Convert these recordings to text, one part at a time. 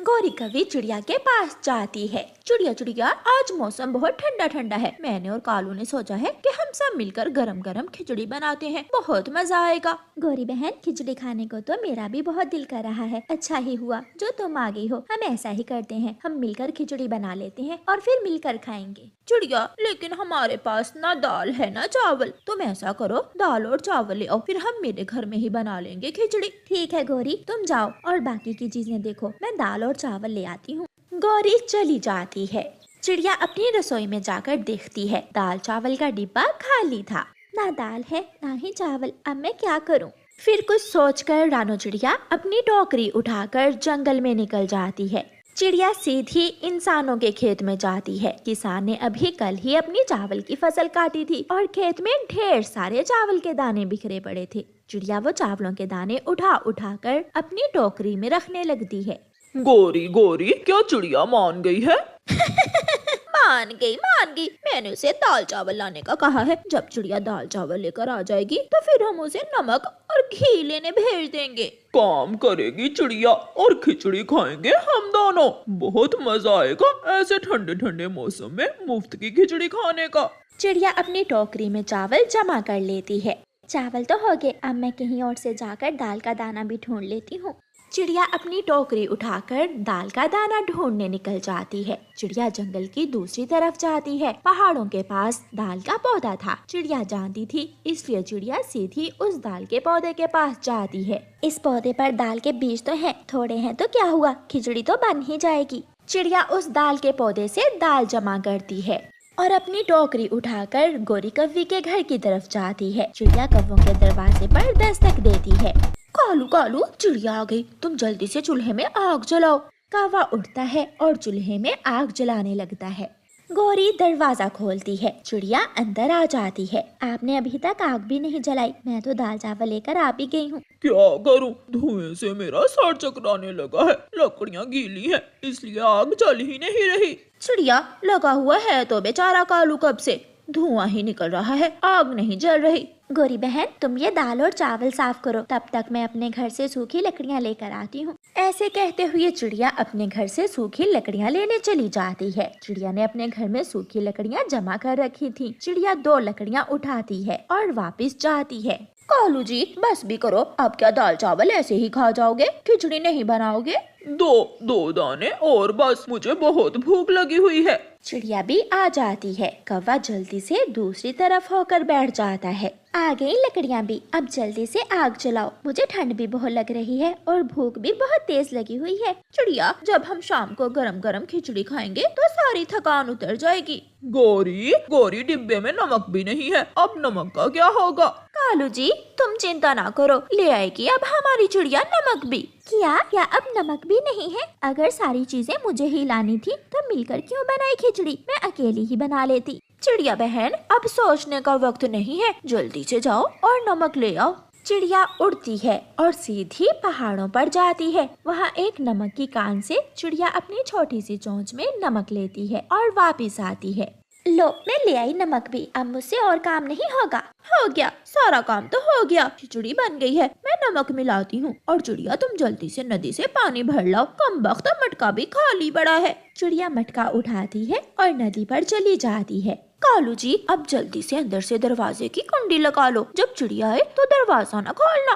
गौरी कभी चिड़िया के पास जाती है। चिड़िया चिड़िया, आज मौसम बहुत ठंडा ठंडा है। मैंने और कालू ने सोचा है कि हम सब मिलकर गरम गरम खिचड़ी बनाते हैं, बहुत मजा आएगा। गौरी बहन, खिचड़ी खाने को तो मेरा भी बहुत दिल कर रहा है। अच्छा ही हुआ जो तुम आ गई हो। हम ऐसा ही करते हैं, हम मिलकर खिचड़ी बना लेते हैं और फिर मिलकर खाएंगे। चिड़िया, लेकिन हमारे पास ना दाल है ना चावल। तुम ऐसा करो, दाल और चावल ले आओ, फिर हम मेरे घर में ही बना लेंगे खिचड़ी। ठीक है गौरी, तुम जाओ और बाकी की चीजें देखो, मैं दाल और चावल ले आती हूँ। गौरी चली जाती है। चिड़िया अपनी रसोई में जाकर देखती है, दाल चावल का डिब्बा खाली था। ना दाल है ना ही चावल, अब मैं क्या करूँ? फिर कुछ सोचकर रानो चिड़िया अपनी टोकरी उठाकर जंगल में निकल जाती है। चिड़िया सीधी इंसानों के खेत में जाती है। किसान ने अभी कल ही अपनी चावल की फसल काटी थी और खेत में ढेर सारे चावल के दाने बिखरे पड़े थे। चिड़िया वो चावलों के दाने उठा उठा कर अपनी टोकरी में रखने लगती है। गौरी गौरी, क्या चिड़िया मान गई है? मान गई। मैंने उसे दाल चावल लाने का कहा है। जब चिड़िया दाल चावल लेकर आ जाएगी तो फिर हम उसे नमक और घी लेने भेज देंगे। काम करेगी चिड़िया और खिचड़ी खाएंगे हम दोनों। बहुत मजा आएगा ऐसे ठंडे ठंडे मौसम में मुफ्त की खिचड़ी खाने का। चिड़िया अपनी टोकरी में चावल जमा कर लेती है। चावल तो हो गए, अब मैं कहीं और से जाकर दाल का दाना भी ढूंढ लेती हूँ। चिड़िया अपनी टोकरी उठाकर दाल का दाना ढूंढने निकल जाती है। चिड़िया जंगल की दूसरी तरफ जाती है। पहाड़ों के पास दाल का पौधा था। चिड़िया जानती थी, इसलिए चिड़िया सीधी उस दाल के पौधे के पास जाती है। इस पौधे पर दाल के बीज तो हैं, थोड़े हैं तो क्या हुआ, खिचड़ी तो बन ही जाएगी। चिड़िया उस दाल के पौधे से दाल जमा करती है और अपनी टोकरी उठाकर गोरी कव्वी के घर की तरफ जाती है। चिड़िया कव्वों के दरवाजे पर दस्तक देती है। कालू कालू, चिड़िया आ गई, तुम जल्दी से चूल्हे में आग जलाओ। कौवा उठता है और चूल्हे में आग जलाने लगता है। गौरी दरवाजा खोलती है। चिड़िया अंदर आ जाती है। आपने अभी तक आग भी नहीं जलाई, मैं तो दाल चावल लेकर आ भी गई हूँ। क्या करूं, धुएं से मेरा सर चकराने लगा है। लकड़ियां गीली हैं, इसलिए आग जल ही नहीं रही। चिड़िया, लगा हुआ है तो बेचारा कालू कब से, धुआं ही निकल रहा है, आग नहीं जल रही। गौरी बहन, तुम ये दाल और चावल साफ करो, तब तक मैं अपने घर से सूखी लकड़ियाँ लेकर आती हूँ। ऐसे कहते हुए चिड़िया अपने घर से सूखी लकड़ियाँ लेने चली जाती है। चिड़िया ने अपने घर में सूखी लकड़ियाँ जमा कर रखी थी। चिड़िया 2 लकड़ियाँ उठाती है और वापस जाती है। कालू जी, बस भी करो, अब क्या दाल चावल ऐसे ही खा जाओगे, खिचड़ी नहीं बनाओगे? दो दाने और बस, मुझे बहुत भूख लगी हुई है। चिड़िया भी आ जाती है। कौवा जल्दी से दूसरी तरफ होकर बैठ जाता है। आ गई लकड़ियाँ भी, अब जल्दी से आग जलाओ, मुझे ठंड भी बहुत लग रही है और भूख भी बहुत तेज लगी हुई है। चिड़िया, जब हम शाम को गरम गरम खिचड़ी खाएंगे तो सारी थकान उतर जाएगी। गौरी डिब्बे में नमक भी नहीं है, अब नमक का क्या होगा? कालू जी, तुम चिंता ना करो, ले आएगी अब हमारी चिड़िया नमक भी। क्या अब नमक भी नहीं है? अगर सारी चीजें मुझे ही लानी थी तो मिलकर क्यों बनाई खिचड़ी, मैं अकेली ही बना लेती। चिड़िया बहन, अब सोचने का वक्त नहीं है, जल्दी से जाओ और नमक ले आओ। चिड़िया उड़ती है और सीधी पहाड़ों पर जाती है। वहाँ एक नमक की कान से चिड़िया अपनी छोटी सी चोंच में नमक लेती है और वापस आती है। लो, मैं ले आई नमक भी, अब मुझसे और काम नहीं होगा। हो गया, सारा काम तो हो गया, खिचड़ी बन गई है, मैं नमक मिलाती हूँ। और चिड़िया, तुम जल्दी से नदी से पानी भर लाओ, कमबख्त मटका भी खाली पड़ा है। चिड़िया मटका उठाती है और नदी पर चली जाती है। कालू जी, अब जल्दी से अंदर से दरवाजे की कुंडी लगा लो, जब चिड़िया आए तो दरवाजा न खोलना।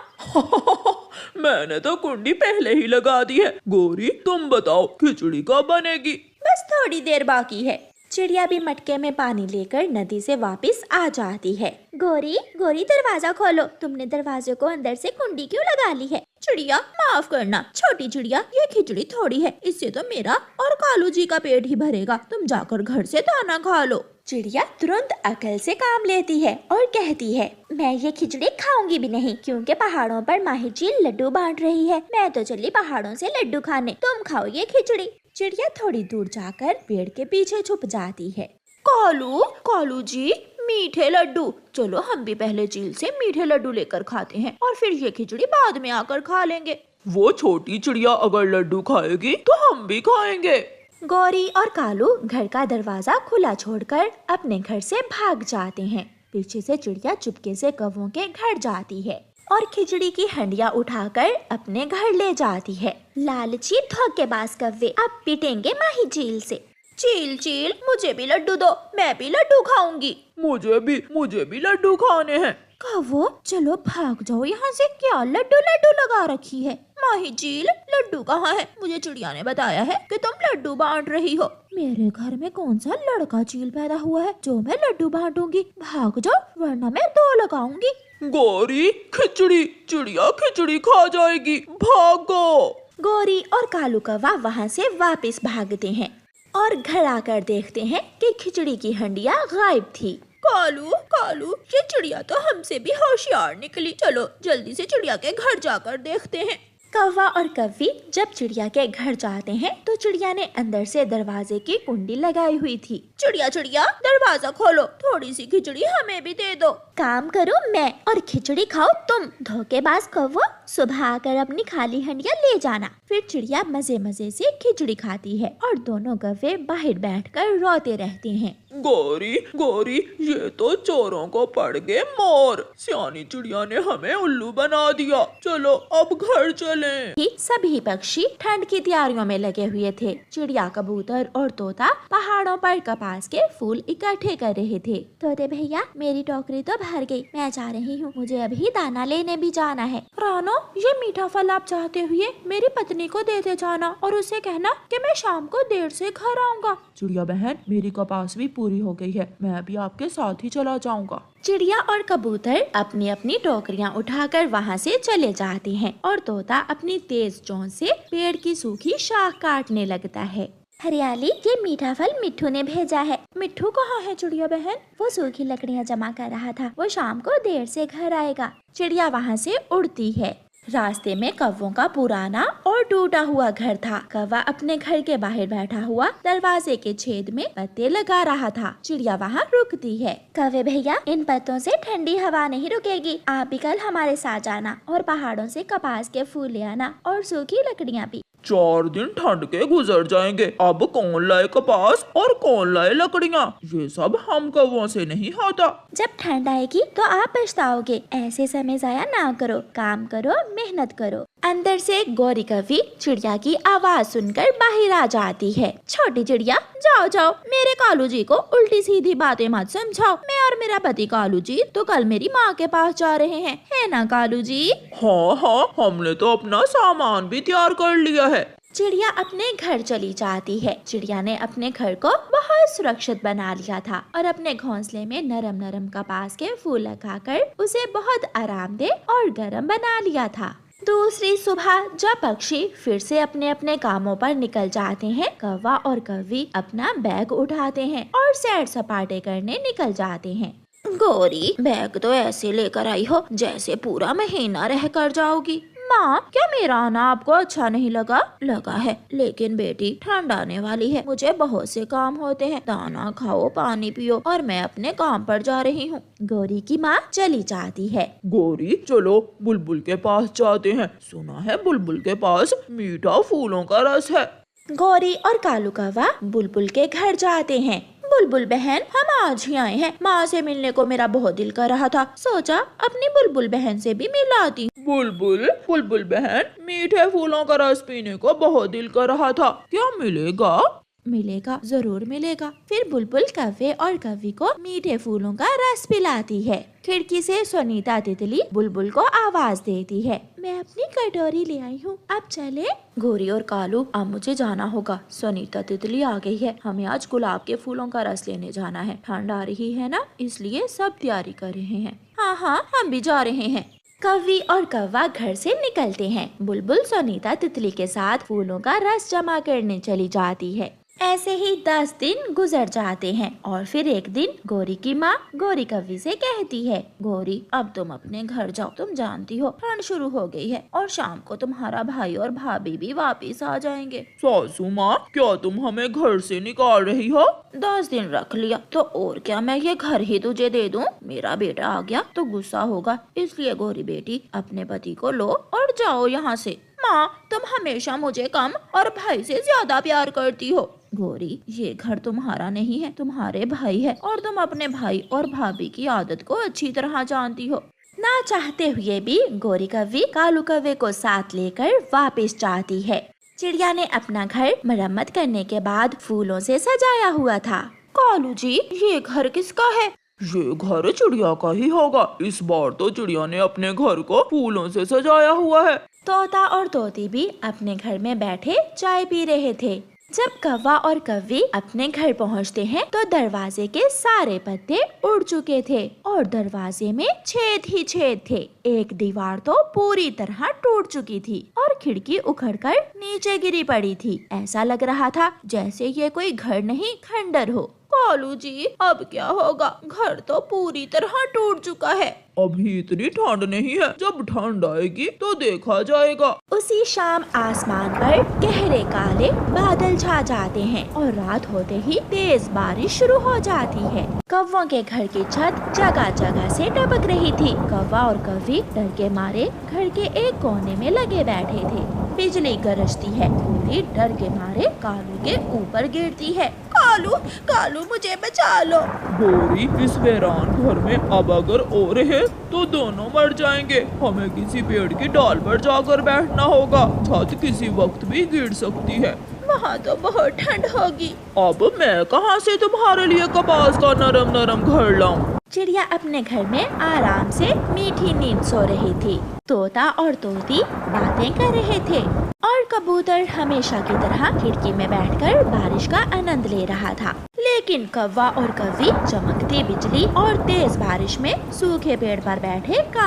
मैंने तो कुंडी पहले ही लगा दी है। गौरी, तुम बताओ खिचड़ी कब बनेगी? बस थोड़ी देर बाकी है। चिड़िया भी मटके में पानी लेकर नदी से वापस आ जाती है। गौरी दरवाजा खोलो, तुमने दरवाजे को अंदर से कुंडी क्यों लगा ली है? चिड़िया, माफ करना छोटी चिड़िया, ये खिचड़ी थोड़ी है, इससे तो मेरा और कालू जी का पेट ही भरेगा, तुम जाकर घर से दाना खा लो। चिड़िया तुरंत अकल से काम लेती है और कहती है, मैं ये खिचड़ी खाऊंगी भी नहीं, क्योंकि पहाड़ों पर माहिर चील लड्डू बांट रही है। मैं तो चली पहाड़ों से लड्डू खाने, तुम खाओ ये खिचड़ी। चिड़िया थोड़ी दूर जाकर पेड़ के पीछे छुप जाती है। कालू जी, मीठे लड्डू, चलो हम भी पहले चील से मीठे लड्डू लेकर खाते हैं और फिर ये खिचड़ी बाद में आकर खा लेंगे। वो छोटी चिड़िया अगर लड्डू खाएगी तो हम भी खाएंगे। गौरी और कालू घर का दरवाजा खुला छोड़कर अपने घर से भाग जाते हैं। पीछे से चिड़िया चुपके से कौवों के घर जाती है। और खिचड़ी की हंडिया उठाकर अपने घर ले जाती है। लालची धोखेबाज कौवे, अब पिटेंगे माही चील से। चील चील, मुझे भी लड्डू दो, मैं भी लड्डू खाऊंगी। मुझे भी लड्डू खाने हैं। कौवो, चलो भाग जाओ यहाँ से, क्या लड्डू लड्डू लगा रखी है। माही चील, लड्डू कहाँ है? मुझे चिड़िया ने बताया है कि तुम लड्डू बांट रही हो। मेरे घर में कौन सा लड़का चील पैदा हुआ है जो मैं लड्डू बांटूंगी? भाग जाओ वरना मैं 2 लगाऊंगी। गौरी, खिचड़ी, चिड़िया खिचड़ी खा जाएगी, भागो। गौरी और कालू कौवा वहाँ से वापस भागते हैं और घर आकर देखते हैं कि खिचड़ी की हंडिया गायब थी। कालू कालू, ये चिड़िया तो हमसे भी होशियार निकली। चलो जल्दी से चिड़िया के घर जाकर देखते हैं। कौवा और कव्वी जब चिड़िया के घर जाते हैं तो चिड़िया ने अंदर से दरवाजे की कुंडी लगाई हुई थी। चिड़िया चिड़िया, दरवाजा खोलो, थोड़ी सी खिचड़ी हमें भी दे दो। काम करो मैं और खिचड़ी खाओ तुम। धोखेबाज कौवा, सुबह आकर अपनी खाली हंडिया ले जाना। फिर चिड़िया मजे मजे से खिचड़ी खाती है और दोनों कौवे बाहर बैठकर रोते रहते हैं। गौरी गौरी, ये तो चोरों को पड़ गए मोर। सियानी चिड़िया ने हमें उल्लू बना दिया। चलो अब घर चलें। सभी पक्षी ठंड की तैयारियों में लगे हुए थे। चिड़िया, कबूतर और तोता पहाड़ों पर कपास के फूल इकट्ठे कर रहे थे। तोते भैया, मेरी टोकरी तो भर गई, मैं जा रही हूँ, मुझे अभी दाना लेने भी जाना है। रानो, ये मीठा फल आप चाहते हुए मेरी पत्नी को देते जाना और उसे कहना कि मैं शाम को देर से घर आऊँगा। चिड़िया बहन, मेरी कपास भी पूरी हो गई है, मैं भी आपके साथ ही चला जाऊंगा। चिड़िया और कबूतर अपनी अपनी टोकरियां उठाकर वहां से चले जाते हैं और तोता अपनी तेज चोंच से पेड़ की सूखी शाख काटने लगता है। हरियाली, ये मीठा फल मिट्ठू ने भेजा है। मिट्ठू कहाँ है चिड़िया बहन? वो सूखी लकड़ियाँ जमा कर रहा था, वो शाम को देर से घर आएगा। चिड़िया वहाँ से उड़ती है। रास्ते में कौवों का पुराना और टूटा हुआ घर था। कौवा अपने घर के बाहर बैठा हुआ दरवाजे के छेद में पत्ते लगा रहा था। चिड़िया वहाँ रुकती है। कौवे भैया, इन पत्तों से ठंडी हवा नहीं रुकेगी, आप भी कल हमारे साथ जाना और पहाड़ों से कपास के फूल ले आना और सूखी लकड़ियाँ भी। 4 दिन ठंड के गुजर जाएंगे, अब कौन लाए कपास और कौन लाए लकड़ियाँ? ये सब हम कौवों से नहीं होता। जब ठंड आएगी तो आप पछताओगे। ऐसे समय जाया ना करो, काम करो, मेहनत करो। अंदर से गौरी कौवी चिड़िया की आवाज सुनकर बाहर आ जाती है। छोटी चिड़िया, जाओ जाओ, मेरे कालू जी को उल्टी सीधी बातें मत समझाओ। मैं और मेरा पति कालू जी तो कल मेरी माँ के पास जा रहे हैं, है ना कालू जी? हाँ हाँ, हमने तो अपना सामान भी तैयार कर लिया है। चिड़िया अपने घर चली जाती है। चिड़िया ने अपने घर को बहुत सुरक्षित बना लिया था और अपने घोंसले में नरम नरम कपास के फूल लगाकर उसे बहुत आरामदेह और गर्म बना लिया था। दूसरी सुबह जब पक्षी फिर से अपने अपने कामों पर निकल जाते हैं, कौवा और कौवी अपना बैग उठाते हैं और सैर सपाटे करने निकल जाते हैं। गौरी, बैग तो ऐसे लेकर आई हो जैसे पूरा महीना रह कर जाओगी। माँ, क्या मेरा आना आपको अच्छा नहीं लगा? लगा है, लेकिन बेटी ठंड आने वाली है, मुझे बहुत से काम होते हैं। दाना खाओ, पानी पियो और मैं अपने काम पर जा रही हूँ। गौरी की माँ चली जाती है। गौरी, चलो बुलबुल के पास जाते हैं, सुना है बुलबुल के पास मीठा फूलों का रस है। गौरी और कालू कौवा बुलबुल के घर जाते हैं। बुलबुल बहन, हम आज ही आए हैं। माँ से मिलने को मेरा बहुत दिल कर रहा था, सोचा अपनी बुलबुल बहन से भी मिल आती। बुलबुल बहन, मीठे फूलों का रस पीने को बहुत दिल कर रहा था, क्या मिलेगा? मिलेगा, जरूर मिलेगा। फिर बुलबुल कौवे और कौवी को मीठे फूलों का रस पिलाती है। खिड़की से सुनीता तितली बुलबुल को आवाज देती है, मैं अपनी कटोरी ले आई हूँ, अब चले? गौरी और कालू, अब मुझे जाना होगा। सुनीता तितली आ गई है, हमें आज गुलाब के फूलों का रस लेने जाना है। ठंड आ रही है ना, इसलिए सब तैयारी कर रहे हैं। हाँ हाँ, हम भी जा रहे हैं। कौवी और कौवा घर से निकलते हैं। बुलबुल सुनीता तितली के साथ फूलों का रस जमा करने चली जाती है। ऐसे ही 10 दिन गुजर जाते हैं और फिर एक दिन गौरी की माँ गौरी कौवी से कहती है, गौरी, अब तुम अपने घर जाओ, तुम जानती हो ठंड शुरू हो गई है और शाम को तुम्हारा भाई और भाभी भी वापस आ जाएंगे। सासू माँ, क्या तुम हमें घर से निकाल रही हो? 10 दिन रख लिया तो और क्या, मैं ये घर ही तुझे दे दूं? मेरा बेटा आ गया तो गुस्सा होगा, इसलिए गौरी बेटी अपने पति को लो और जाओ यहाँ से। माँ, तुम हमेशा मुझे कम और भाई से ज्यादा प्यार करती हो। गौरी, ये घर तुम्हारा नहीं है, तुम्हारे भाई है और तुम अपने भाई और भाभी की आदत को अच्छी तरह जानती हो। ना चाहते हुए भी गोरी कव्वी कालू कव्वे को साथ लेकर वापस जाती है। चिड़िया ने अपना घर मरम्मत करने के बाद फूलों से सजाया हुआ था। कालू जी, ये घर किसका है? ये घर चिड़िया का ही होगा। इस बार तो चिड़िया ने अपने घर को फूलों से सजाया हुआ है। तोता और तोती भी अपने घर में बैठे चाय पी रहे थे। जब कौवा और कव्वी अपने घर पहुंचते हैं तो दरवाजे के सारे पत्ते उड़ चुके थे और दरवाजे में छेद ही छेद थे। एक दीवार तो पूरी तरह टूट चुकी थी और खिड़की उखड़कर नीचे गिरी पड़ी थी। ऐसा लग रहा था जैसे ये कोई घर नहीं खंडर हो। कालू जी, अब क्या होगा? घर तो पूरी तरह टूट चुका है। अभी इतनी ठंड नहीं है, जब ठंड आएगी तो देखा जाएगा। उसी शाम आसमान पर गहरे काले बादल छा जाते हैं और रात होते ही तेज बारिश शुरू हो जाती है। कौवों के घर की छत जगह जगह से टपक रही थी। कौवा और कव्वी डर के मारे घर के एक कोने में लगे बैठे थे। बिजली गरजती है, गोली डर के मारे कालू के ऊपर गिरती है। कालू, कालू मुझे बचा लो। गोरी, इस वीरान घर में अब अगर और रहे तो दोनों मर जाएंगे। हमें किसी पेड़ की डाल पर जाकर बैठना होगा, छत किसी वक्त भी गिर सकती है। वहाँ तो बहुत ठंड होगी। अब मैं कहाँ से तुम्हारे लिए कपास का नरम नरम घर लाऊं? चिड़िया अपने घर में आराम से मीठी नींद सो रही थी। तोता और तोती बातें कर रहे थे और कबूतर हमेशा की तरह खिड़की में बैठकर बारिश का आनंद ले रहा था। लेकिन कौवा और कव्वी चमकती बिजली और तेज बारिश में सूखे पेड़ पर बैठे काम